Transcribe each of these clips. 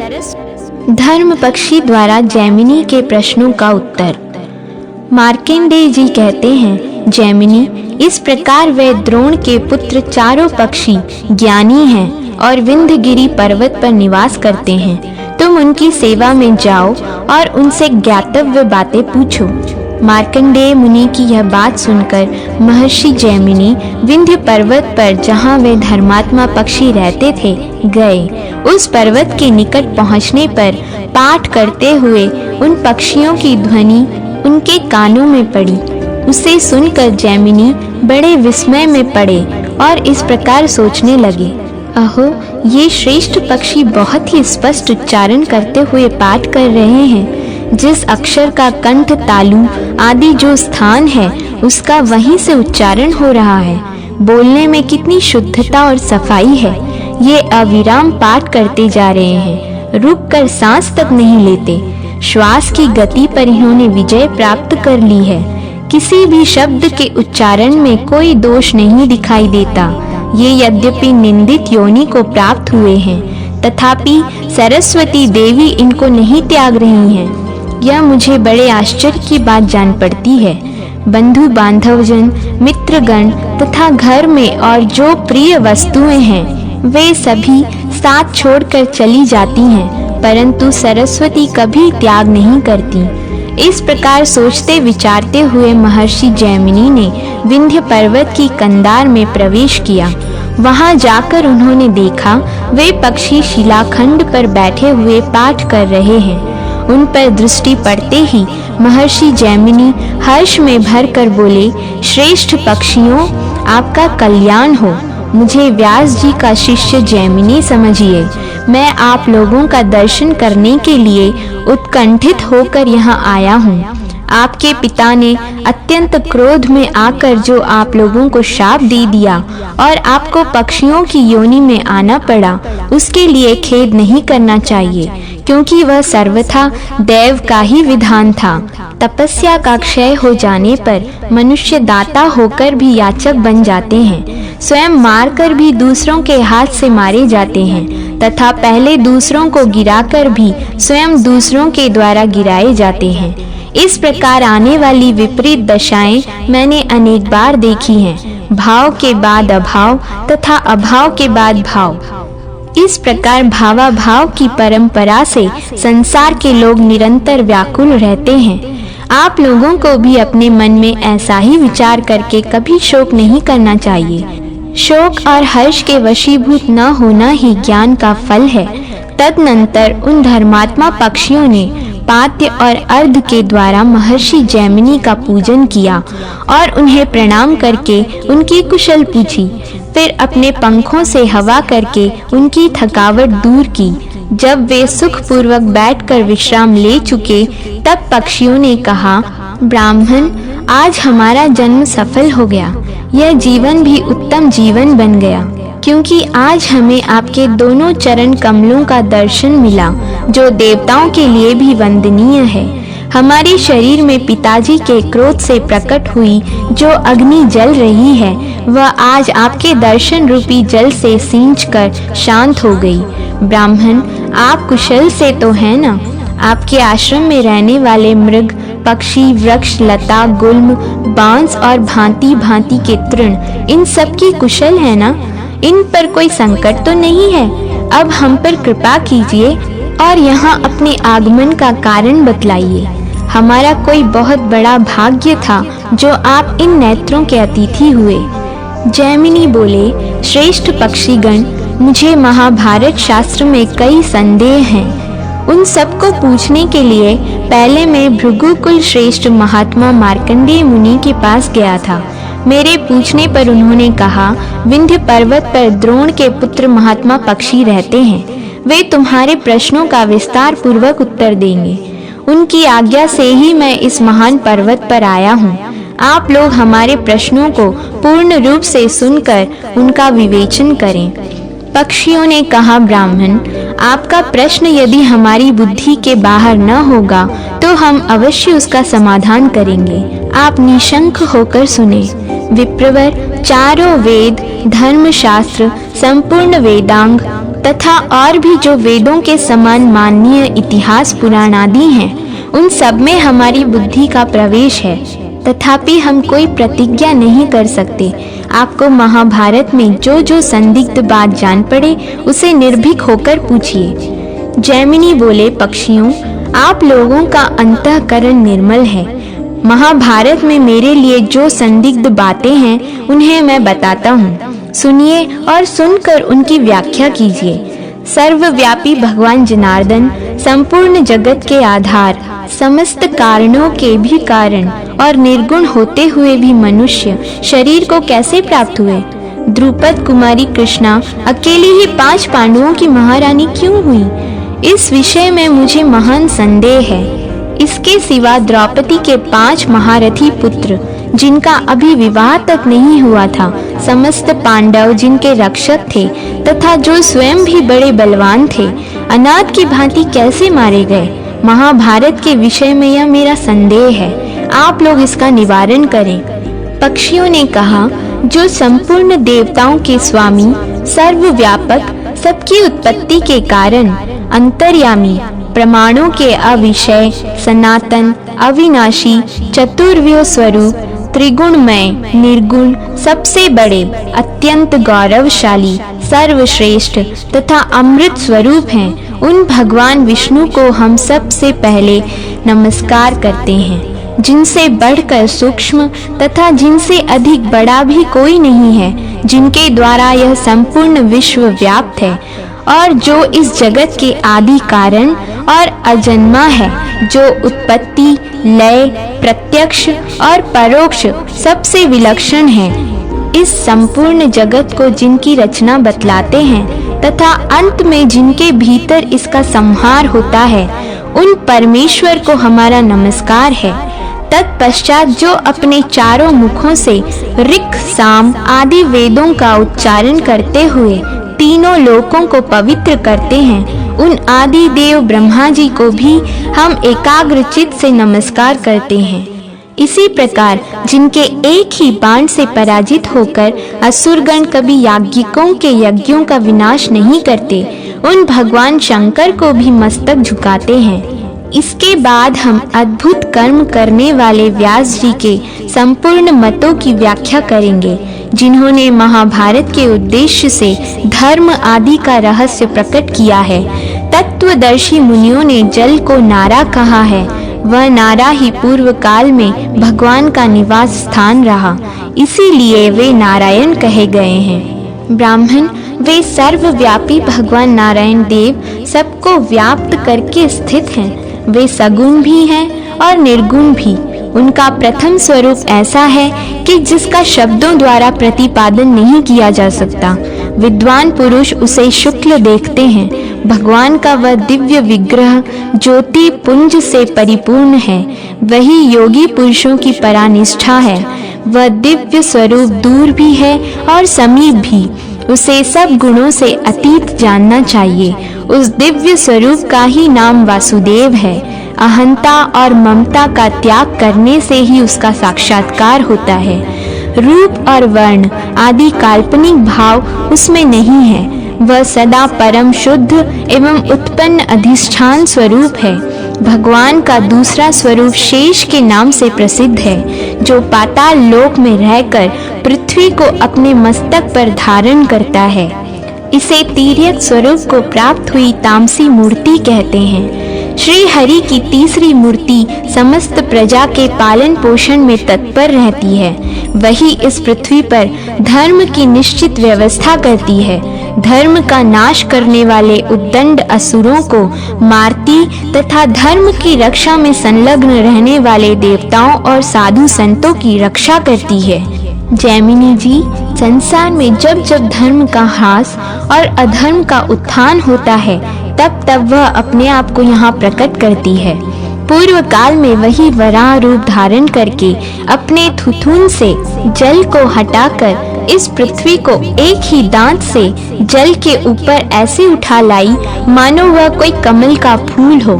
धर्म पक्षी द्वारा जैमिनी के प्रश्नों का उत्तर। मार्कंडेय जी कहते हैं, जैमिनी, इस प्रकार वे द्रोण के पुत्र चारों पक्षी ज्ञानी हैं और विंध्यगिरि पर्वत पर निवास करते हैं। तुम उनकी सेवा में जाओ और उनसे ज्ञातव्य बातें पूछो। मार्कंडेय मुनि की यह बात सुनकर महर्षि जैमिनी विंध्य पर्वत पर, जहाँ वे धर्मात्मा पक्षी रहते थे, गए। उस पर्वत के निकट पहुँचने पर पाठ करते हुए उन पक्षियों की ध्वनि उनके कानों में पड़ी। उसे सुनकर जैमिनी बड़े विस्मय में पड़े और इस प्रकार सोचने लगे, अहो, ये श्रेष्ठ पक्षी बहुत ही स्पष्ट उच्चारण करते हुए पाठ कर रहे हैं। जिस अक्षर का कंठ, तालु आदि जो स्थान है, उसका वहीं से उच्चारण हो रहा है। बोलने में कितनी शुद्धता और सफाई है। ये अविराम पाठ करते जा रहे हैं, रुककर सांस तक नहीं लेते। श्वास की गति पर इन्होंने विजय प्राप्त कर ली है। किसी भी शब्द के उच्चारण में कोई दोष नहीं दिखाई देता। ये यद्यपि निंदित योनि को प्राप्त हुए हैं, तथापि सरस्वती देवी इनको नहीं त्याग रही हैं। यह मुझे बड़े आश्चर्य की बात जान पड़ती है। बंधु बांधवजन, मित्रगण तथा घर में और जो प्रिय वस्तुएं हैं, वे सभी साथ छोड़कर चली जाती हैं, परंतु सरस्वती कभी त्याग नहीं करती। इस प्रकार सोचते विचारते हुए महर्षि जैमिनी ने विंध्य पर्वत की कंदार में प्रवेश किया। वहां जाकर उन्होंने देखा वे पक्षी शिलाखंड पर बैठे हुए पाठ कर रहे हैं। उन पर दृष्टि पड़ते ही महर्षि जैमिनी हर्ष में भरकर बोले, श्रेष्ठ पक्षियों, आपका कल्याण हो। मुझे व्यास जी का शिष्य जैमिनी समझिए। मैं आप लोगों का दर्शन करने के लिए उत्कंठित होकर यहाँ आया हूँ। आपके पिता ने अत्यंत क्रोध में आकर जो आप लोगों को शाप दे दिया और आपको पक्षियों की योनि में आना पड़ा, उसके लिए खेद नहीं करना चाहिए, क्योंकि वह सर्वथा देव का ही विधान था। तपस्या का क्षय हो जाने पर मनुष्य दाता होकर भी याचक बन जाते हैं, स्वयं मारकर भी दूसरों के हाथ से मारे जाते हैं, तथा पहले दूसरों को गिराकर भी स्वयं दूसरों के द्वारा गिराए जाते हैं। इस प्रकार आने वाली विपरीत दशाएं मैंने अनेक बार देखी हैं। भाव के बाद अभाव तथा अभाव के बाद भाव। इस प्रकार भावाभाव की परंपरा से संसार के लोग निरंतर व्याकुल रहते हैं। आप लोगों को भी अपने मन में ऐसा ही विचार करके कभी शोक नहीं करना चाहिए। शोक और हर्ष के वशीभूत न होना ही ज्ञान का फल है। तदनंतर उन धर्मात्मा पक्षियों ने पाद्य और अर्घ के द्वारा महर्षि जैमिनी का पूजन किया और उन्हें प्रणाम करके उनकी कुशल पूछी। फिर अपने पंखों से हवा करके उनकी थकावट दूर की। जब वे सुखपूर्वक बैठकर विश्राम ले चुके, तब पक्षियों ने कहा, ब्राह्मण, आज हमारा जन्म सफल हो गया। यह जीवन भी उत्तम जीवन बन गया, क्योंकि आज हमें आपके दोनों चरण कमलों का दर्शन मिला, जो देवताओं के लिए भी वंदनीय है। हमारे शरीर में पिताजी के क्रोध से प्रकट हुई जो अग्नि जल रही है, वह आज आपके दर्शन रूपी जल से सींचकर शांत हो गई। ब्राह्मण, आप कुशल से तो हैं ना? आपके आश्रम में रहने वाले मृग, पक्षी, वृक्ष, लता, गुल्म, बांस और भांति भांति के तृण, इन सब की कुशल है ना? इन पर कोई संकट तो नहीं है? अब हम पर कृपा कीजिए और यहाँ अपने आगमन का कारण बतलाइए। हमारा कोई बहुत बड़ा भाग्य था जो आप इन नेत्रों के अतिथि हुए। जैमिनी बोले, श्रेष्ठ पक्षीगण, मुझे महाभारत शास्त्र में कई संदेह हैं। उन सबको पूछने के लिए पहले मैं भृगुकुल श्रेष्ठ महात्मा मार्कंडेय मुनि के पास गया था। मेरे पूछने पर उन्होंने कहा, विंध्य पर्वत पर द्रोण के पुत्र महात्मा पक्षी रहते हैं। वे तुम्हारे प्रश्नों का विस्तार पूर्वक उत्तर देंगे। उनकी आज्ञा से ही मैं इस महान पर्वत पर आया हूँ। आप लोग हमारे प्रश्नों को पूर्ण रूप से सुनकर उनका विवेचन करें। पक्षियों ने कहा, ब्राह्मण, आपका प्रश्न यदि हमारी बुद्धि के बाहर न होगा तो हम अवश्य उसका समाधान करेंगे। आप निशंक होकर सुने। विप्रवर, चारों वेद, धर्मशास्त्र, संपूर्ण वेदांग, तथा और भी जो वेदों के समान माननीय इतिहास पुराण आदि हैं, उन सब में हमारी बुद्धि का प्रवेश है। तथापि हम कोई प्रतिज्ञा नहीं कर सकते। आपको महाभारत में जो जो संदिग्ध बात जान पड़े उसे निर्भीक होकर पूछिए। जैमिनी बोले, पक्षियों, आप लोगों का अंतःकरण निर्मल है। महाभारत में मेरे लिए जो संदिग्ध बातें हैं उन्हें मैं बताता हूँ, सुनिए और सुनकर उनकी व्याख्या कीजिए। सर्वव्यापी भगवान जनार्दन संपूर्ण जगत के आधार, समस्त कारणों के भी कारण और निर्गुण होते हुए भी मनुष्य शरीर को कैसे प्राप्त हुए? द्रुपद कुमारी कृष्णा अकेली ही 5 पांडवों की महारानी क्यों हुई? इस विषय में मुझे महान संदेह है। इसके सिवा द्रौपदी के 5 महारथी पुत्र जिनका अभी विवाह तक नहीं हुआ था, समस्त पांडव जिनके रक्षक थे तथा जो स्वयं भी बड़े बलवान थे, अनाथ की भांति कैसे मारे गए? महाभारत के विषय में यह मेरा संदेह है। आप लोग इसका निवारण करें। पक्षियों ने कहा, जो संपूर्ण देवताओं के स्वामी, सर्वव्यापक, सबकी उत्पत्ति के कारण, अंतर्यामी, प्रमाणों के अविषय, सनातन, अविनाशी, चतुर्व्यूह स्वरूप, त्रिगुणमय, निर्गुण, सबसे बड़े, अत्यंत गौरवशाली, सर्वश्रेष्ठ तथा अमृत स्वरूप हैं, उन भगवान विष्णु को हम सबसे पहले नमस्कार करते हैं, जिनसे बढ़कर सूक्ष्म तथा जिनसे अधिक बड़ा भी कोई नहीं है, जिनके द्वारा यह संपूर्ण विश्व व्याप्त है और जो इस जगत के आदि कारण और अजन्मा है, जो उत्पत्ति, लय, प्रत्यक्ष और परोक्ष सबसे विलक्षण है। इस संपूर्ण जगत को जिनकी रचना बतलाते हैं तथा अंत में जिनके भीतर इसका संहार होता है, उन परमेश्वर को हमारा नमस्कार है। तत्पश्चात जो अपने चारों मुखों से ऋक्, साम आदि वेदों का उच्चारण करते हुए तीनों लोकों को पवित्र करते हैं, उन आदि देव ब्रह्मा जी को भी हम एकाग्र चित्त से नमस्कार करते हैं। इसी प्रकार जिनके एक ही बाण से पराजित होकर असुरगण कभी याज्ञिकों के यज्ञों का विनाश नहीं करते, उन भगवान शंकर को भी मस्तक झुकाते हैं। इसके बाद हम अद्भुत कर्म करने वाले व्यास जी के संपूर्ण मतों की व्याख्या करेंगे, जिन्होंने महाभारत के उद्देश्य से धर्म आदि का रहस्य प्रकट किया है। तत्वदर्शी मुनियों ने जल को नारा कहा है। वह नारा ही पूर्व काल में भगवान का निवास स्थान रहा, इसीलिए वे नारायण कहे गए हैं। ब्राह्मण, वे सर्वव्यापी भगवान नारायण देव सबको व्याप्त करके स्थित हैं। वे सगुण भी हैं और निर्गुण भी। उनका प्रथम स्वरूप ऐसा है कि जिसका शब्दों द्वारा प्रतिपादन नहीं किया जा सकता। विद्वान पुरुष उसे शुक्ल देखते हैं। भगवान का वह दिव्य विग्रह ज्योति पुंज से परिपूर्ण है। वही योगी पुरुषों की परानिष्ठा है। वह दिव्य स्वरूप दूर भी है और समीप भी। उसे सब गुणों से अतीत जानना चाहिए। उस दिव्य स्वरूप का ही नाम वासुदेव है। अहंता और ममता का त्याग करने से ही उसका साक्षात्कार होता है। रूप और वर्ण आदि काल्पनिक भाव उसमें नहीं है। वह सदा परम शुद्ध एवं उत्पन्न अधिष्ठान स्वरूप है। भगवान का दूसरा स्वरूप शेष के नाम से प्रसिद्ध है, जो पाताल लोक में रहकर पृथ्वी को अपने मस्तक पर धारण करता है। इसे तिर्यक स्वरूप को प्राप्त हुई तामसी मूर्ति कहते हैं। श्री हरि की तीसरी मूर्ति समस्त प्रजा के पालन पोषण में तत्पर रहती है। वही इस पृथ्वी पर धर्म की निश्चित व्यवस्था करती है। धर्म का नाश करने वाले उद्दंड असुरों को मारती तथा धर्म की रक्षा में संलग्न रहने वाले देवताओं और साधु संतों की रक्षा करती है। जैमिनी जी, संसार में जब जब धर्म का ह्रास और अधर्म का उत्थान होता है, तब तब वह अपने आप को यहाँ प्रकट करती है। पूर्व काल में वही वराह रूप धारण करके अपने थुथुन से जल को हटाकर इस पृथ्वी को एक ही दांत से जल के ऊपर ऐसे उठा लाई मानो वह कोई कमल का फूल हो।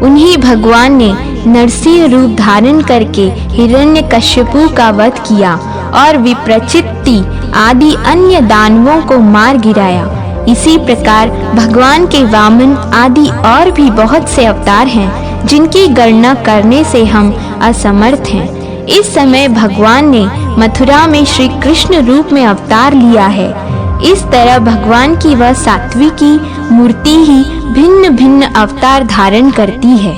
उन्हीं भगवान ने नरसिंह रूप धारण करके हिरण्यकश्यपु का वध किया और विप्रचित्ति आदि अन्य दानवों को मार गिराया। इसी प्रकार भगवान के वामन आदि और भी बहुत से अवतार हैं जिनकी गणना करने से हम असमर्थ हैं। इस समय भगवान ने मथुरा में श्री कृष्ण रूप में अवतार लिया है। इस तरह भगवान की वह सात्विकी मूर्ति ही भिन्न भिन्न अवतार धारण करती है।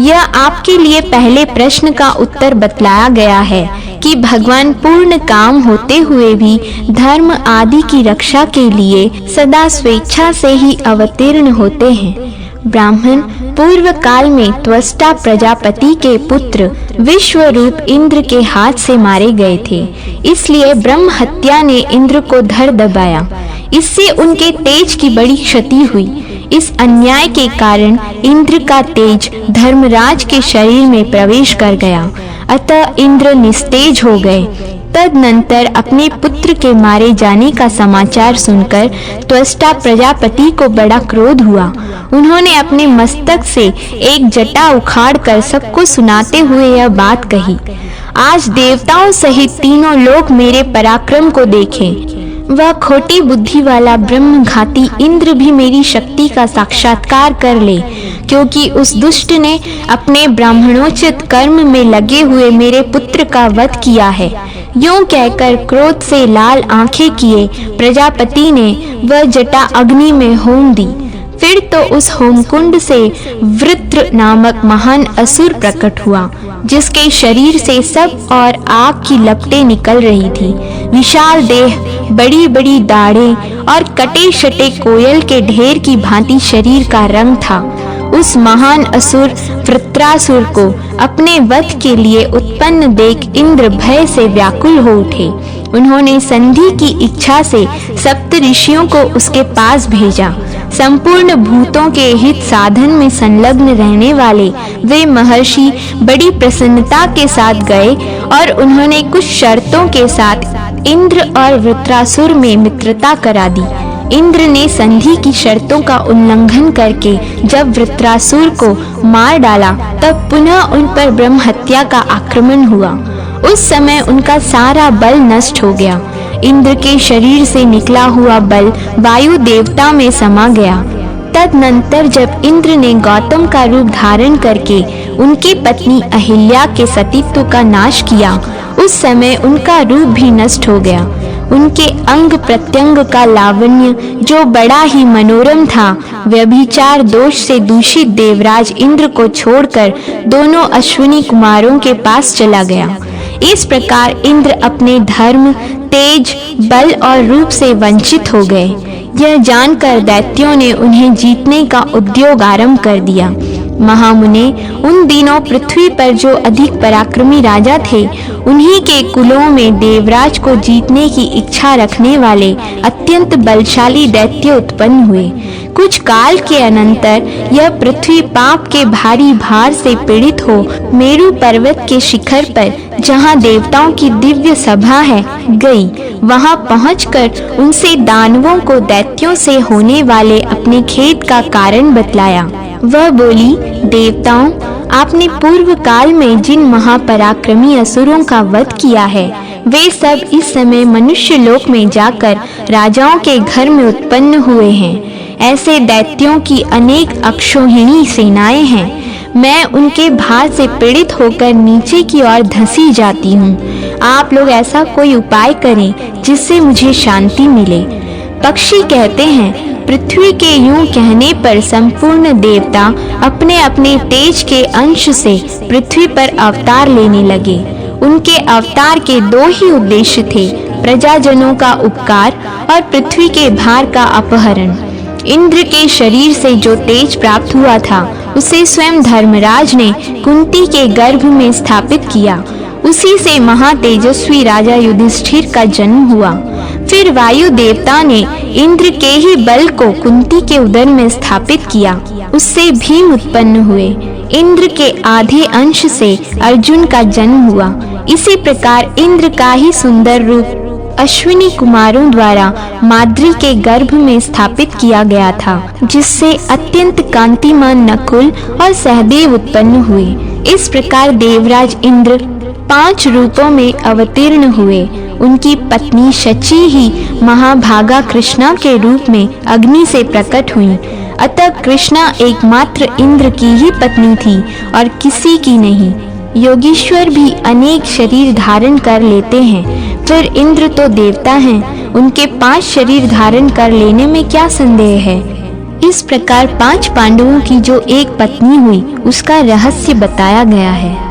यह आपके लिए पहले प्रश्न का उत्तर बतलाया गया है कि भगवान पूर्ण काम होते हुए भी धर्म आदि की रक्षा के लिए सदा स्वेच्छा से ही अवतीर्ण होते हैं। ब्राह्मण पूर्व काल में त्वष्टा प्रजापति के पुत्र विश्वरूप इंद्र के हाथ से मारे गए थे, इसलिए ब्रह्म हत्या ने इंद्र को धर दबाया। इससे उनके तेज की बड़ी क्षति हुई। इस अन्याय के कारण इंद्र का तेज धर्मराज के शरीर में प्रवेश कर गया, अतः इंद्र निस्तेज हो गए। तदनंतर अपने पुत्र के मारे जाने का समाचार सुनकर त्वष्टा प्रजापति को बड़ा क्रोध हुआ। उन्होंने अपने मस्तक से एक जटा उखाड़कर सबको सुनाते हुए यह बात कही, आज देवताओं सहित तीनों लोग मेरे पराक्रम को देखें। वह खोटी बुद्धि वाला ब्रह्मघाती इंद्र भी मेरी शक्ति का साक्षात्कार कर ले, क्योंकि उस दुष्ट ने अपने ब्राह्मणोचित कर्म में लगे हुए मेरे पुत्र का वध किया है। यूं कहकर क्रोध से लाल आंखें किए प्रजापति ने वह जटा अग्नि में होम दी। फिर तो उस होमकुंड से वृत्र नामक महान असुर प्रकट हुआ, जिसके शरीर से सब और आग की लपटें निकल रही थी। विशाल देह, बड़ी बड़ी दाढ़ें और कटे शटे कोयल के ढेर की भांति शरीर का रंग था। उस महान असुर वृत्रासुर को अपने वध के लिए उत्पन्न देख इंद्र भय से व्याकुल हो उठे। उन्होंने संधि की इच्छा से सप्त ऋषियों को उसके पास भेजा। संपूर्ण भूतों के हित साधन में संलग्न रहने वाले वे महर्षि बड़ी प्रसन्नता के साथ गए और उन्होंने कुछ शर्तों के साथ इंद्र और वृत्रासुर में मित्रता करा दी। इंद्र ने संधि की शर्तों का उल्लंघन करके जब वृत्रासुर को मार डाला, तब पुनः उन पर ब्रह्म हत्या का आक्रमण हुआ। उस समय उनका सारा बल नष्ट हो गया। इंद्र के शरीर से निकला हुआ बल वायु देवता में समा गया। तदनंतर जब इंद्र ने गौतम का रूप धारण करके उनकी पत्नी अहिल्या के सतीत्व का नाश किया, उस समय उनका रूप भी नष्ट हो गया। उनके अंग प्रत्यंग का लावण्य जो बड़ा ही मनोरम था, व्यभिचार दोष से दूषित देवराज इंद्र को छोड़कर दोनों अश्विनी कुमारों के पास चला गया। इस प्रकार इंद्र अपने धर्म, तेज, बल और रूप से वंचित हो गए। यह जानकर दैत्यों ने उन्हें जीतने का उद्योग आरंभ कर दिया। महामुने, उन दिनों पृथ्वी पर जो अधिक पराक्रमी राजा थे, उन्हीं के कुलों में देवराज को जीतने की इच्छा रखने वाले अत्यंत बलशाली दैत्य उत्पन्न हुए। कुछ काल के अनंतर यह पृथ्वी पाप के भारी भार से पीड़ित हो मेरु पर्वत के शिखर पर, जहाँ देवताओं की दिव्य सभा है, गई। वहाँ पहुंचकर उनसे दानवों को दैत्यों से होने वाले अपने खेद का कारण बतलाया। वह बोली, देवताओं, आपने पूर्व काल में जिन महापराक्रमी असुरों का वध किया है, वे सब इस समय मनुष्य लोक में जाकर राजाओं के घर में उत्पन्न हुए हैं। ऐसे दैत्यों की अनेक अक्षोहिणी सेनाएं हैं। मैं उनके भार से पीड़ित होकर नीचे की ओर धंसी जाती हूँ। आप लोग ऐसा कोई उपाय करें जिससे मुझे शांति मिले। पक्षी कहते हैं, पृथ्वी के यूं कहने पर संपूर्ण देवता अपने अपने तेज के अंश से पृथ्वी पर अवतार लेने लगे। उनके अवतार के दो ही उद्देश्य थे, प्रजाजनों का उपकार और पृथ्वी के भार का अपहरण। इंद्र के शरीर से जो तेज प्राप्त हुआ था, उसे स्वयं धर्मराज ने कुंती के गर्भ में स्थापित किया। उसी से महातेजस्वी राजा युधिष्ठिर का जन्म हुआ। फिर वायु देवता ने इंद्र के ही बल को कुंती के उदर में स्थापित किया। उससे भीम उत्पन्न हुए। इंद्र के आधे अंश से अर्जुन का जन्म हुआ। इसी प्रकार इंद्र का ही सुंदर रूप अश्विनी कुमारों द्वारा माद्री के गर्भ में स्थापित किया गया था, जिससे अत्यंत कांतिमान नकुल और सहदेव उत्पन्न हुए। इस प्रकार देवराज इंद्र 5 रूपों में अवतीर्ण हुए। उनकी पत्नी शची ही महाभागा कृष्णा के रूप में अग्नि से प्रकट हुई। अतः कृष्णा एकमात्र इंद्र की ही पत्नी थी और किसी की नहीं। योगीश्वर भी अनेक शरीर धारण कर लेते हैं, फिर इंद्र तो देवता हैं, उनके 5 शरीर धारण कर लेने में क्या संदेह है। इस प्रकार 5 पांडवों की जो एक पत्नी हुई उसका रहस्य बताया गया है।